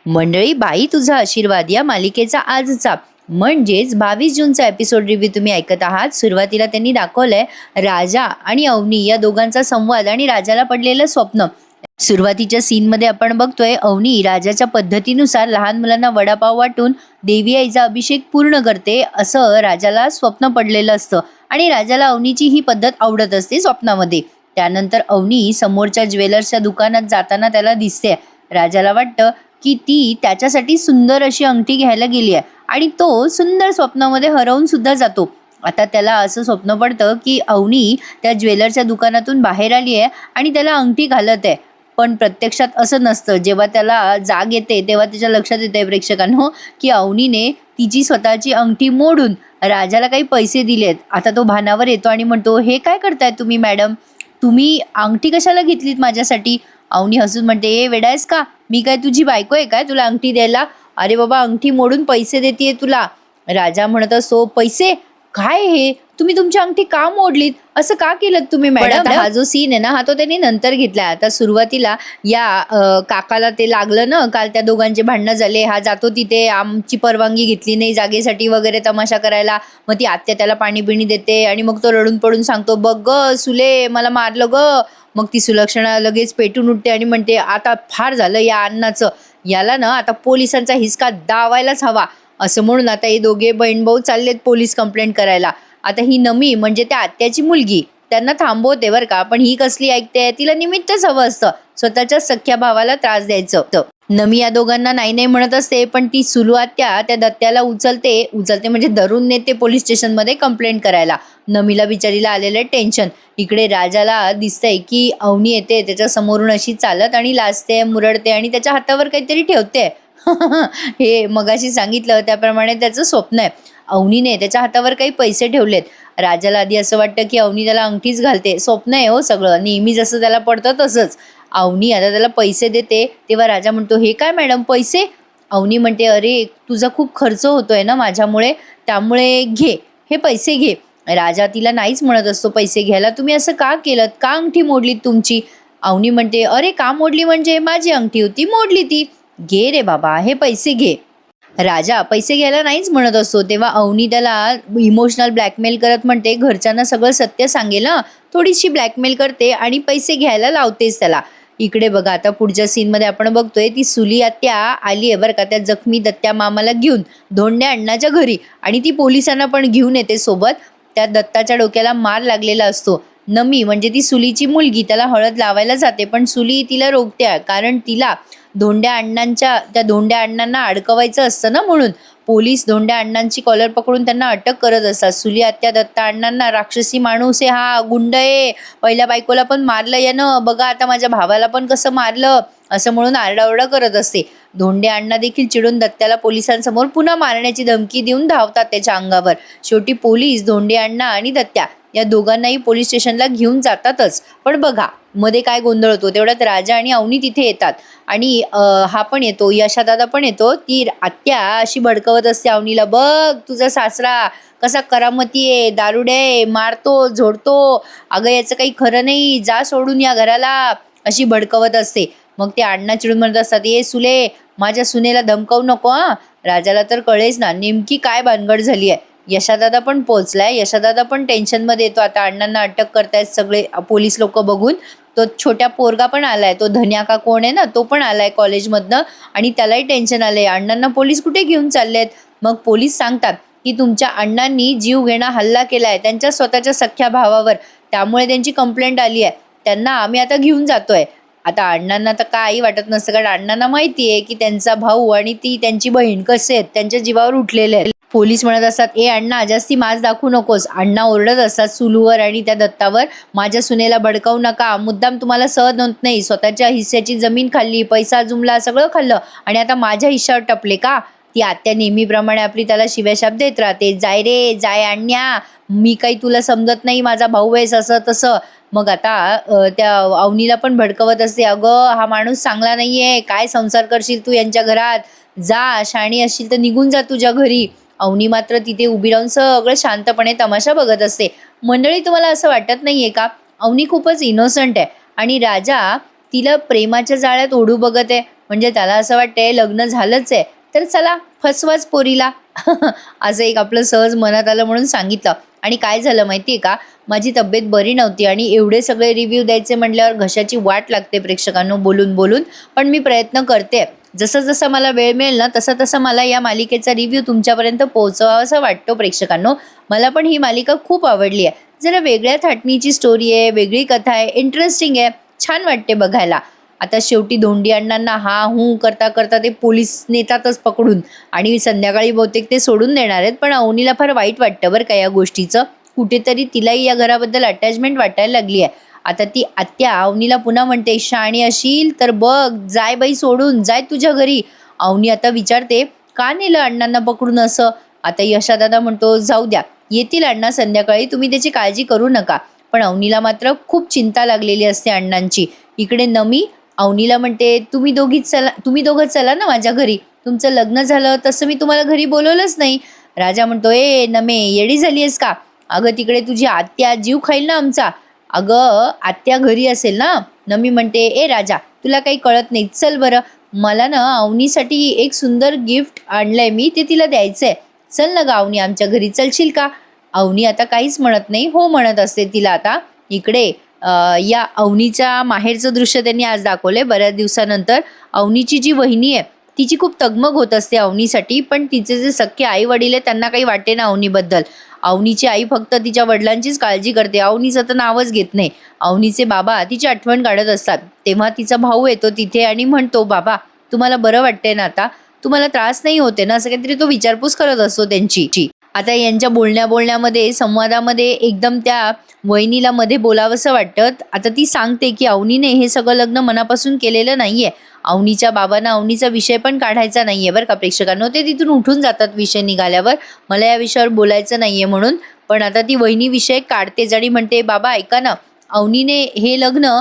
मंडळी, बाई तुझा आशीर्वाद या मालिकेचा आजचा म्हणजेच 22 जूनचा एपिसोड रिव्ह्यू तुम्ही ऐकत आहात. सुरुवातीला त्यांनी दाखवलंय राजा आणि अवनी या दोघांचा संवाद आणि राजाला पडलेलं स्वप्न. सुरुवातीच्या सीनमध्ये आपण बघतोय अवनी राजाच्या पद्धतीनुसार लहान मुलांना वडापाव वाटून देवी आईचा अभिषेक पूर्ण करते असं राजाला स्वप्न पडलेलं असतं आणि राजाला अवनीची ही पद्धत आवडत असते स्वप्नामध्ये. त्यानंतर अवनी समोरच्या ज्वेलर्सच्या दुकानात जाताना त्याला दिसते. राजाला वाटतं की ती त्याच्यासाठी सुंदर अशी अंगठी घ्यायला गेली आहे आणि तो सुंदर स्वप्नामध्ये हरवून सुद्धा जातो. आता त्याला असं स्वप्न पडतं की अवनी त्या ज्वेलरच्या दुकानातून बाहेर आली आहे आणि त्याला अंगठी घालत आहे, पण प्रत्यक्षात असं नसतं. जेव्हा त्याला जाग येते तेव्हा त्याच्या लक्षात येते प्रेक्षकांनो की अवनीने तिची स्वतःची अंगठी मोडून राजाला काही पैसे दिलेत. आता तो भानावर येतो आणि म्हणतो, हे काय करताय तुम्ही मॅडम, तुम्ही अंगठी कशाला घेतलीत माझ्यासाठी? अवनी हसून म्हणते, ए वेडा आहेस का, मी काय तुझी बायको आहे काय तुला अंगठी द्यायला? अरे बाबा, अंगठी मोडून पैसे देते तुला. राजा म्हणत असतो, पैसे काय, हे तुम्ही तुमची अंगठी का मोडलीत, असं का केलं तुम्ही मॅडम? हा जो सीन आहे ना, हा तो त्यांनी नंतर घेतलाय. आता सुरुवातीला या काकाला ते लागलं ना, काल त्या दोघांचे भांडणं झाले. हा जातो तिथे, आमची परवानगी घेतली नाही जागेसाठी वगैरे तमाशा करायला. मग ती आत्या त्याला पाणी बिणी देते आणि मग तो रडून पडून सांगतो, बघ ग सुले, मला मारलं ग. मग ती सुलक्षणा लगेच पेटून उठते आणि म्हणते, आता फार झालं या अण्णाचं, याला ना आता पोलिसांचा हिसका दावायलाच हवा. असं म्हणून आता हे दोघे बहीण भाऊ चाललेत पोलीस कंप्लेंट करायला. आता ही नमी म्हणजे त्या आत्याची मुलगी त्यांना थांबवते बरं का, पण ही कसली ऐकते, तिला निमित्तच हवं असतं स्वतःच्या सख्या भावाला त्रास द्यायचं. नमी या दोघांना नाही नाही म्हणत असते, पण ती सुलू आत्या त्या दत्त्याला उचलते म्हणजे धरून नेते पोलीस स्टेशनमध्ये कंप्लेंट करायला. नमीला बिचारीला आलेलं टेन्शन. इकडे राजाला दिसतंय की अवनी येते त्याच्या समोरून अशी चालत आणि लाजते, मुरडते आणि त्याच्या हातावर काहीतरी ठेवते. हे मगाशी सांगितलं त्याप्रमाणे त्याचं स्वप्न आहे. अवनीने त्याच्या हातावर काही पैसे ठेवलेत. राजाला आधी असं वाटतं की अवनी त्याला अंगठीच घालते, स्वप्न आहे हो सगळं, नेहमी जसं त्याला पडतं तसंच. अवनी आता त्याला पैसे देते तेव्हा राजा म्हणतो, हे काय मॅडम पैसे? अवनी म्हणते, अरे तुझा खूप खर्च होतोय ना माझ्यामुळे, त्यामुळे घे, हे पैसे घे. राजा तिला नाहीच म्हणत असतो पैसे घ्यायला. तुम्ही असं का केलं, का अंगठी मोडलीत तुमची? अवनी म्हणते, अरे का मोडली म्हणजे, माझी अंगठी होती मोडली ती. घे रे बाबा, हे पैसे घे. राजा पैसे घ्यायला नाहीच म्हणत असतो तेव्हा अवनी त्याला इमोशनल ब्लॅकमेल करत म्हणते, घरच्यांना सगळं सत्य सांगेल ना. थोडीशी ब्लॅकमेल करते आणि पैसे घ्यायला लावतेच त्याला. इकडे बघा, आता पुढच्या सीनमध्ये आपण बघतोय ती सुली आत्या आली आहे बरं का, त्या जखमी दत्त्या मामाला घेऊन धोंड्या अण्णाच्या घरी, आणि ती पोलिसांना पण घेऊन येते सोबत. त्या दत्ताच्या डोक्याला मार लागलेला असतो. नमी म्हणजे ती सुलीची मुलगी त्याला हळद लावायला जाते, पण सुली तिला रोखते, कारण तिला त्या धोंड्या अण्णांना अडकवायचं असतं ना, म्हणून पोलीस धोंड्या अण्णांची कॉलर पकडून त्यांना अटक करत असतात. सुली आत्या दत्ता अण्णांना, राक्षसी माणूस आहे हा, गुंड आहे, पहिल्या बायकोला पण मारलं यानं, बघा आता माझ्या भावाला पण कसं मारलं, असं म्हणून आरडाओरडा करत असते. धोंडे अण्णा देखील चिडून दत्त्याला पोलिसांसमोर पुन्हा मारण्याची धमकी देऊन धावतात त्याच्या अंगावर. शेवटी पोलीस धोंडे अण्णा आणि दत्त्या या दोघांनाही पोलीस स्टेशनला घेऊन जातातच. पण बघा मध्ये काय गोंधळ होतो, तेवढ्यात राजा आणि अवनी तिथे येतात आणि हा पण येतो, यशादादा पण येतो. ती आत्या अशी भडकवत असते अवनीला, बघ तुझा सासरा कसा करामती आहे, दारुडे आहे, मारतो झोडतो, अगं याचं काही खरं नाही, जा सोडून या घराला, अशी भडकवत असते. मग ते अण्णा चिडून म्हणत असतात, ये सुले, माझ्या सुनेला धमकावू नको हा. राजाला तर कळेच ना नेमकी काय भानगड झाली आहे. यशादादा पण पोहोचलाय, यशादादा पण टेन्शनमध्ये येतो. आता अण्णांना अटक करतायत सगळे पोलीस लोक बघून. तो छोट्या पोरगा पण आलाय, तो धन्या का कोण आहे ना, तो पण आलाय कॉलेजमधनं आणि त्यालाही टेन्शन आलंय, अण्णांना पोलीस कुठे घेऊन चाललेत. मग पोलीस सांगतात की तुमच्या अण्णांनी जीव घेणा हल्ला केलाय त्यांच्या स्वतःच्या सख्या भावावर, त्यामुळे त्यांची कंप्लेंट आली आहे, त्यांना आम्ही आता घेऊन जातोय. आता अण्णांना तर काही वाटत नसतं, कारण अण्णांना माहिती आहे की त्यांचा भाऊ आणि ती त्यांची बहीण कसे आहेत, त्यांच्या जीवावर उठलेले आहेत. पोलीस म्हणत असतात, ए अण्णा जास्ती माज दाखवू नकोस. अण्णा ओरडत असतात सुलूवर आणि त्या दत्तावर, माझ्या सुनेला भडकावू नका, मुद्दाम तुम्हाला सहन होत नाही, स्वतःच्या हिस्स्याची जमीन खाल्ली, पैसा जुमला, सगळं खाल्लं आणि आता माझ्या हिश्श्यावर टपले का? ती आत्या नेहमीप्रमाणे आपली त्याला शिव्याशाप देत राहते, जाय रे जाय अण्ण्या, मी काही तुला समजत नाही, माझा भाऊ आहेस, असं तसं. मग आता त्या अवनीला पण भडकवत असते, अगं हा माणूस चांगला नाहीये, काय संसार करशील तू यांच्या घरात, जा, शाणी असशील तर निघून जा तुझ्या घरी. अवनी मात्र तिथे उभी राहून सगळं शांतपणे तमाशा बघत असते. मंडळी, तुम्हाला असं वाटत नाहीये का, अवनी खूपच इनोसंट आहे आणि राजा तिला प्रेमाच्या जाळ्यात ओढू बघत आहे. म्हणजे त्याला असं वाटतंय लग्न झालंच आहे, तर चला फसवाच पोरीला. असं एक आपलं सहज मनात आलं म्हणून सांगितलं. आणि काय झालं माहिती आहे का, माझी तब्येत बरी नव्हती आणि एवढे सगळे रिव्ह्यू द्यायचे म्हटल्यावर घशाची वाट लागते प्रेक्षकांनो बोलून बोलून. पण मी प्रयत्न करते. जसं जसं मला वेळ मिळेल ना तसं तसं मला या मालिकेचा रिव्ह्यू तुमच्यापर्यंत पोहोचवावासा वाटतो प्रेक्षकांनो. मला पण ही मालिका खूप आवडली आहे. जरा वेगळ्या थाटणीची स्टोरी आहे, वेगळी कथा आहे, इंटरेस्टिंग आहे, छान वाटते बघायला. आता शेवटी धोंडी अण्णांना हा हू करता करता ते पोलीस नेतातच पकडून आणि संध्याकाळी बहुतेक ते सोडून देणार आहेत. पण अवनीला फार वाईट वाटतं बरं का या गोष्टीचं. कुठेतरी तिलाही या घराबद्दल अटॅचमेंट वाटायला लागली आहे. आता ती आत्या अवनीला पुन्हा म्हणते, "शहाणी अशील तर बघ, जाय बाई सोडून, जाय तुझ्या घरी." अवनी आता विचारते, "का नेलं अण्णांना पकडून असं?" आता यशादादा म्हणतो, "जाऊ द्या, येतील अण्णा संध्याकाळी, तुम्ही त्याची काळजी करू नका." पण अवनीला मात्र खूप चिंता लागलेली असते अण्णांची. इकडे नमी अवनीला म्हणते, तुम्ही दोघं चला ना माझ्या घरी. तुमचं लग्न झालं तसं मी तुम्हाला घरी बोलवलंच नाही." राजा म्हणतो, "ए नमे, येडी झाली आहेस का? अगं तिकडे तुझी आत्या जीव खाईल ना आमचा." "अगं आत्या घरी असेल ना." नमी म्हणते, "ए राजा, तुला काही कळत नाही. चल बरं, मला ना अवनीसाठी एक सुंदर गिफ्ट आणलंय मी, ते तिला द्यायचंय. चल ना गं अवनी, आमच्या घरी चलशील का?" अवनी आता काहीच म्हणत नाही, हो म्हणत असते तिला. आता इकडे या अवनीच्या माहेरचं दृश्य त्यांनी आज दाखवलंय बऱ्याच दिवसानंतर. अवनीची जी वहिनी आहे तिची खूप तगमग होत असते अवनीसाठी, पण तिचे जे सख्खे आई वडील आहेत त्यांना काही वाटे ना अवनीबद्दल. अवनीची आई फक्त तिच्या वडिलांचीच काळजी करते, अवनीचं तर नावच घेत नाही. अवनीचे बाबा तिची आठवण काढत असतात. तेव्हा तिचा भाऊ येतो तिथे आणि म्हणतो, "बाबा, तुम्हाला बरं वाटतंय ना आता? तुम्हाला त्रास नाही होते ना?" असं काहीतरी तो विचारपूस करत असतो त्यांची. आता यांच्या बोलण्यामध्ये संवादामध्ये एकदम त्या वहिनीला मध्ये बोलावंसं वाटतं. आता ती सांगते की अवनीने हे सगळं लग्न मनापासून केलेलं नाहीये. अवनीच्या बाबांना अवनीचा विषय पण काढायचा नाहीये बरं का प्रेक्षकांनो. ते तिथून उठून जातात विषय निघाल्यावर, मला या विषयावर बोलायचं नाहीये म्हणून. पण आता ती वहिनी विषय काढतेच आणि म्हणते, "बाबा ऐका ना, अवनीने हे लग्न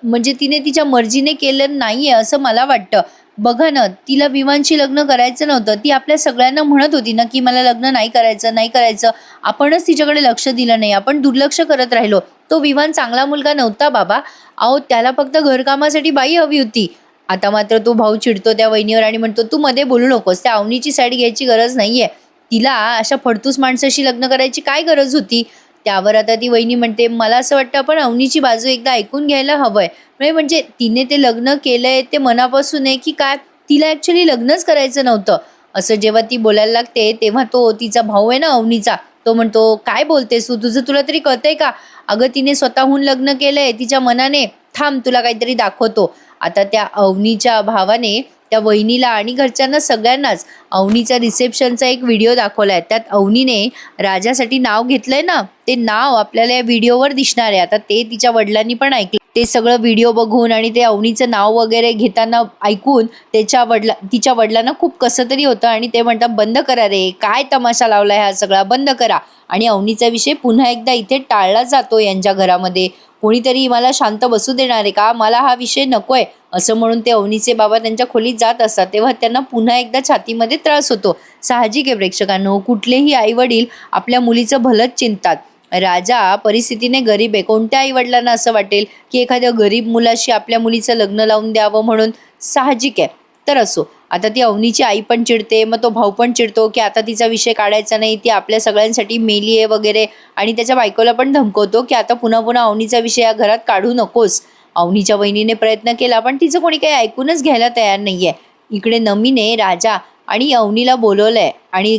म्हणजे तिने तिच्या मर्जीने केलं नाहीये असं मला वाटतं. बघा ना, तिला विवानशी लग्न करायचं नव्हतं. ती आपल्या सगळ्यांना म्हणत होती ना की मला लग्न नाही करायचं, नाही करायचं. आपणच तिच्याकडे लक्ष दिलं नाही, आपण दुर्लक्ष करत राहिलो. तो विवान चांगला मुलगा नव्हता बाबा. अहो त्याला फक्त घरकामासाठी बाई हवी होती." आता मात्र तो भाऊ चिडतो त्या वहिनीवर आणि म्हणतो, "तू मध्ये बोलू नकोस. त्या अवनीची साईड घ्यायची गरज नाहीये. तिला अशा फडतूस माणसाशी लग्न करायची काय गरज होती?" त्यावर आता ती वहिनी म्हणते, "मला असं वाटतं आपण अवनीची बाजू एकदा ऐकून घ्यायला हवंय. म्हणजे तिने ते लग्न केलंय ते मनापासून आहे की काय, तिला ॲक्च्युअली लग्नच करायचं नव्हतं." असं जेव्हा ती बोलायला लागते तेव्हा तो तिचा भाऊ आहे ना अवनीचा, तो म्हणतो, "काय बोलतेस तू? तुला तरी कळतंय का? अगं तिने स्वतःहून लग्न केलंय तिच्या मनाने. थांब तुला काहीतरी दाखवतो." आता त्या अवनीच्या भावाने त्या वहिनीला आणि घरच्यांना सगळ्यांनाच अवनीचा रिसेप्शनचा एक व्हिडिओ दाखवलाय. त्यात अवनीने राजासाठी नाव घेतलंय ना, ते नाव आपल्याला या व्हिडिओवर दिसणार आहे. आता ते तिच्या वडिलांनी पण ऐकलं. ते सगळं व्हिडिओ बघून आणि ते अवनीचं नाव वगैरे घेताना ऐकून तिच्या वडिलांना खूप कसं तरी होतं आणि ते म्हणतात, "बंद करा रे, काय तमाशा लावलाय हा सगळा, बंद करा." आणि अवनीचा विषय पुन्हा एकदा इथे टाळला जातो यांच्या घरामध्ये. "कोणीतरी मला शांत बसू देणार आहे का? मला हा विषय नकोय." असं म्हणून ते अवनीचे बाबा त्यांच्या खोलीत जात असतात. तेव्हा त्यांना पुन्हा एकदा छातीमध्ये त्रास होतो. साहजिक आहे प्रेक्षकांनो, कुठलेही आईवडील आपल्या मुलीचं भलंच चिंततात. राजा परिस्थितीने गरीब आहे. कोणत्या आईवडिलांना असं वाटेल की एखाद्या गरीब मुलाशी आपल्या मुलीचं लग्न लावून द्यावं म्हणून? साहजिक आहे. तर असो, आता ती अवनीची आई पण चिडते, मग तो भाऊ पण चिडतो की आता तिचा विषय काढायचा नाही, ती आपल्या सगळ्यांसाठी मेली आहे वगैरे. आणि त्याच्या बायकोला पण धमकवतो की आता पुन्हा पुन्हा अवनीचा विषय या घरात काढू नकोस. अवनीच्या वहिनीने प्रयत्न केला पण तिचं कोणी काही ऐकूनच घ्यायला तयार नाहीये. इकडे नमीने राजा आणि अवनीला बोलवलंय आणि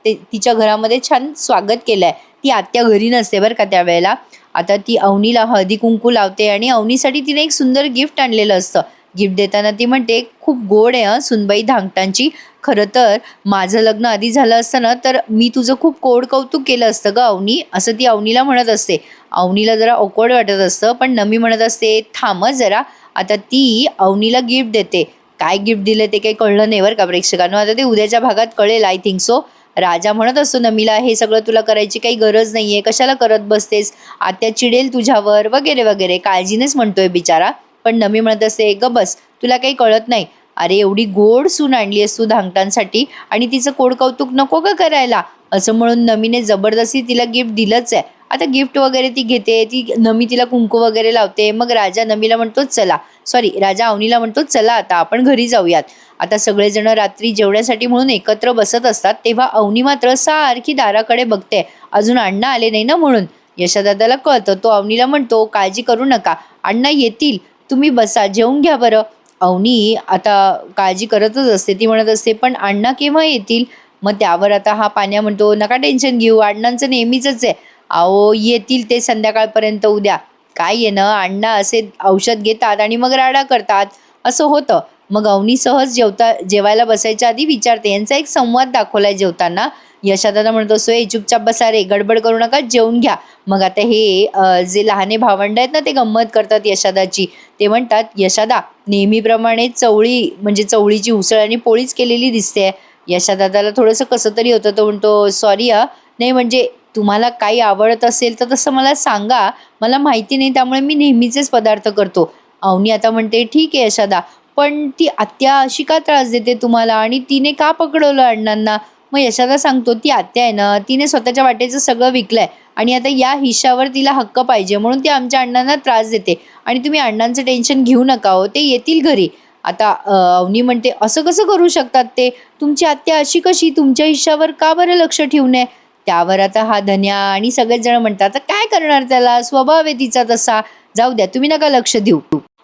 तिच्या घरामध्ये छान स्वागत केलंय. ती आत्या घरी नसते बरं का त्यावेळेला. आता ती अवनीला हळदी कुंकू लावते आणि अवनीसाठी तिने एक सुंदर गिफ्ट आणलेलं असतं. गिफ्ट देताना ती म्हणते, "खूप गोड आहे हं सुनबाई धांगटांची. खरं तर माझं लग्न आधी झालं असतं ना तर मी तुझं खूप कोड कौतुक केलं असतं गं अवनी." असं ती अवनीला म्हणत असते. अवनीला जरा ऑकवर्ड वाटत असतं पण नमी म्हणत असते, "थांब जरा." आता ती अवनीला गिफ्ट देते. काय गिफ्ट दिलं ते काही कळलं नाही बरं का प्रेक्षकांनो. आता ते उद्याच्या भागात कळेल आय थिंक सो. राजा म्हणत असतो नमीला, "हे सगळं तुला करायची काही गरज नाहीये, कशाला करत बसतेस, आत्या चिडेल तुझ्यावर वगैरे वगैरे." काळजीनेच म्हणतोय बिचारा. पण नमी म्हणत असते, "ग बस, तुला काही कळत नाही. अरे एवढी गोड सून आणली आहेस तू धांगटांसाठी आणि तिचं कोड कौतुक नको का करायला?" असं म्हणून नमीने जबरदस्ती तिला गिफ्ट दिलंच आहे. आता गिफ्ट वगैरे ती घेते, ती नमी तिला कुंकू वगैरे लावते. मग राजा नमीला म्हणतो, "चला राजा अवनीला म्हणतो, चला आता आपण घरी जाऊयात. आता सगळेजण रात्री जेवण्यासाठी म्हणून एकत्र बसत असतात. तेव्हा अवनी मात्र सारखी दाराकडे बघते, अजून अण्णा आले नाही ना म्हणून. यशादादाला कळतं. तो अवनीला म्हणतो, काळजी करू नका, अण्णा येतील, तुम्ही बसा, जेवून घ्या बरं. अवनी आता काळजी करतच असते. ती म्हणत असते, पण अण्णा केव्हा येतील? मग त्यावर आता हा पाण्या म्हणतो, नका टेन्शन घेऊ, अण्णांचं नेहमीच आहे. अहो येतील ते संध्याकाळपर्यंत उद्या. काय आहे ना, अण्णा असे औषध घेतात आणि मग राडा करतात, असं होतं. मग अवनी सहज जेवायला बसायच्या आधी विचारते. यांचा एक संवाद दाखवलाय जेवताना. यशादादा म्हणतो, सोय चुपचाप बसा रे, गडबड करू नका, जेवून घ्या. मग आता हे जे लहाने भावंड आहेत ना, ते गंमत करतात यशादाची. ते म्हणतात, यशादा नेहमीप्रमाणे चवळीची उसळ आणि पोळीच केलेली दिसते. यशादादाला थोडंसं कसं तरी होतं. तो म्हणतो, सॉरी नाही म्हणजे तुम्हाला काही आवडत असेल तर तसं मला सांगा, मला माहिती नाही, त्यामुळे मी नेहमीचेच पदार्थ करतो. अवनी आता म्हणते, ठीक आहे यशादा, पण ती आत्या अशी का त्रास देते तुम्हाला आणि तिने का पकडवलं अण्णांना? मग यशादा सांगतो, ती आत्या आहे ना, तिने स्वतःच्या वाटेचं सगळं विकलंय आणि आता या हिश्श्यावर तिला हक्क पाहिजे, म्हणून ती आमच्या अण्णांना त्रास देते. आणि तुम्ही अण्णांचं टेन्शन घेऊ नका हो, ते येतील घरी. आता अवनी म्हणते, असं कसं करू शकतात ते? तुमची आत्या अशी कशी? तुमच्या हिश्श्यावर का बरं लक्ष ठेवू नये? त्यावर आता हा धन्या आणि सगळेच जण म्हणतात, काय करणार, त्याला स्वभाव आहे तिचा तसा, जाऊ द्या, तुम्ही नका लक्ष देऊ.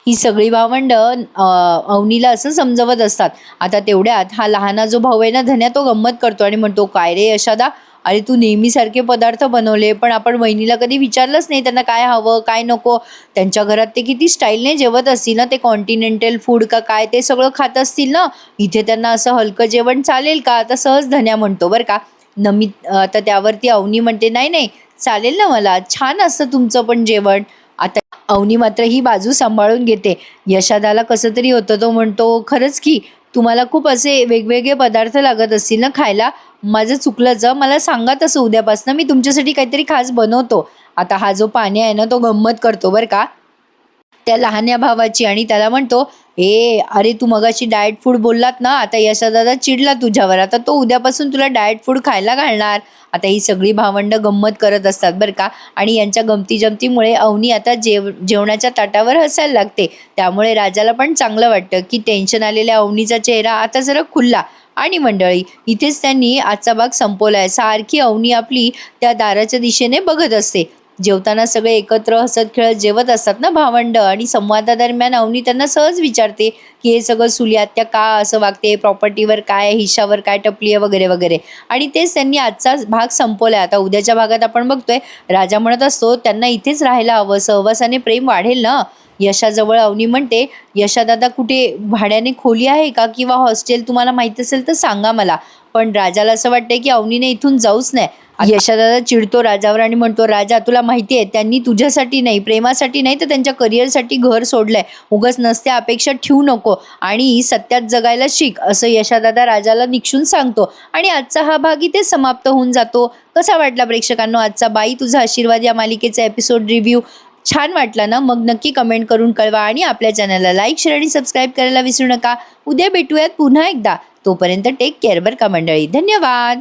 ही सगळी भावंड अवनीला असं समजवत असतात. आता तेवढ्यात हा लहाना जो भाऊ आहे ना धन्या, तो गंमत करतो आणि म्हणतो, काय रे यशादा, अरे तू नेहमीसारखे पदार्थ बनवले, पण आपण वहिनीला कधी विचारलंच नाही त्यांना काय हवं काय नको. त्यांच्या घरात ते किती स्टाईलने जेवत असतील ना, ते कॉन्टिनेंटल फूड का काय ते सगळं खात असतील ना, इथे त्यांना असं हलकं जेवण चालेल का? आता सहज धन्या म्हणतो बरं का. आता त्यावरती अवनी म्हणते, नाही नाही चालेल ना, मला छान असतं तुमचं पण जेवण. आता अवनी मात्र ही बाजू सांभाळून घेते. यशादाला कसं तरी होतं. तो म्हणतो, खरंच की तुम्हाला खूप असे वेगवेगळे पदार्थ लागत असतील ना खायला, माझं चुकलंच, मला सांगा तसं, उद्यापासून मी तुमच्यासाठी काहीतरी खास बनवतो. आता हा जो पाणी आहे ना, तो गंमत करतो बरं का त्या लहान्या भावाची आणि त्याला म्हणतो, अरे तू मगाशी डाएट फूड बोललात ना, आता यशादादा चिडला तुझ्यावर, आता तो उद्यापासून तुला डाएट फूड खायला घालणार. आता ही सगळी भावंड गंमत करत असतात बरं का. आणि यांच्या गमती जमतीमुळे अवनी आता जेवणाच्या ताटावर हसायला लागते. त्यामुळे राजाला पण चांगलं वाटतं की टेन्शन आलेल्या अवनीचा चेहरा आता जरा खुलला. आणि मंडळी, इथेच त्यांनी आजचा भाग संपवलाय. सारखी अवनी आपली त्या दाराच्या दिशेने बघत असते. जेवताना सगळे एकत्र हसत खेळत जेवत असतात ना भावंड, आणि संवादादरम्यान अवनी त्यांना सहज विचारते की हे सगळं सुली आत्या का असं वागते, प्रॉपर्टीवर काय, हिश्श्यावर काय टपली आहे वगैरे वगैरे. आणि तेच त्यांनी आजचा भाग संपवलाय. आता उद्याच्या भागात आपण बघतोय, राजा म्हणत असतो त्यांना इथेच राहायला हवं, सहवासाने प्रेम वाढेल ना. यशाजवळ अवनी म्हणते, यशादादा कुठे भाड्याने खोली आहे का किंवा हॉस्टेल, तुम्हाला माहित असेल तर सांगा मला. पण राजाला असं वाटतंय की अवनीने इथून जाऊच नाही. यशादादा चिडतो राजावर आणि म्हणतो, राजा तुला माहिती आहे त्यांनी तुझ्यासाठी नाही, प्रेमासाठी नाही, तर त्यांच्या करिअरसाठी घर सोडलंय. उगाच नसत्या अपेक्षा ठेवू नको आणि सत्यात जगायला शिक, असं यशादादा राजाला निक्षून सांगतो. आणि आजचा हा भाग इथे समाप्त होऊन जातो. कसा वाटला प्रेक्षकांनो आजचा बाई तुझा आशीर्वाद या मालिकेचा एपिसोड रिव्ह्यू? छान वाटला ना? मग नक्की कमेंट करून कळवा आणि आपल्या चॅनलला लाईक, शेअर आणि सबस्क्राईब करायला विसरू नका. उद्या भेटूयात पुन्हा एकदा. तोपर्यंत टेक केअर बरं का मंडळी. धन्यवाद.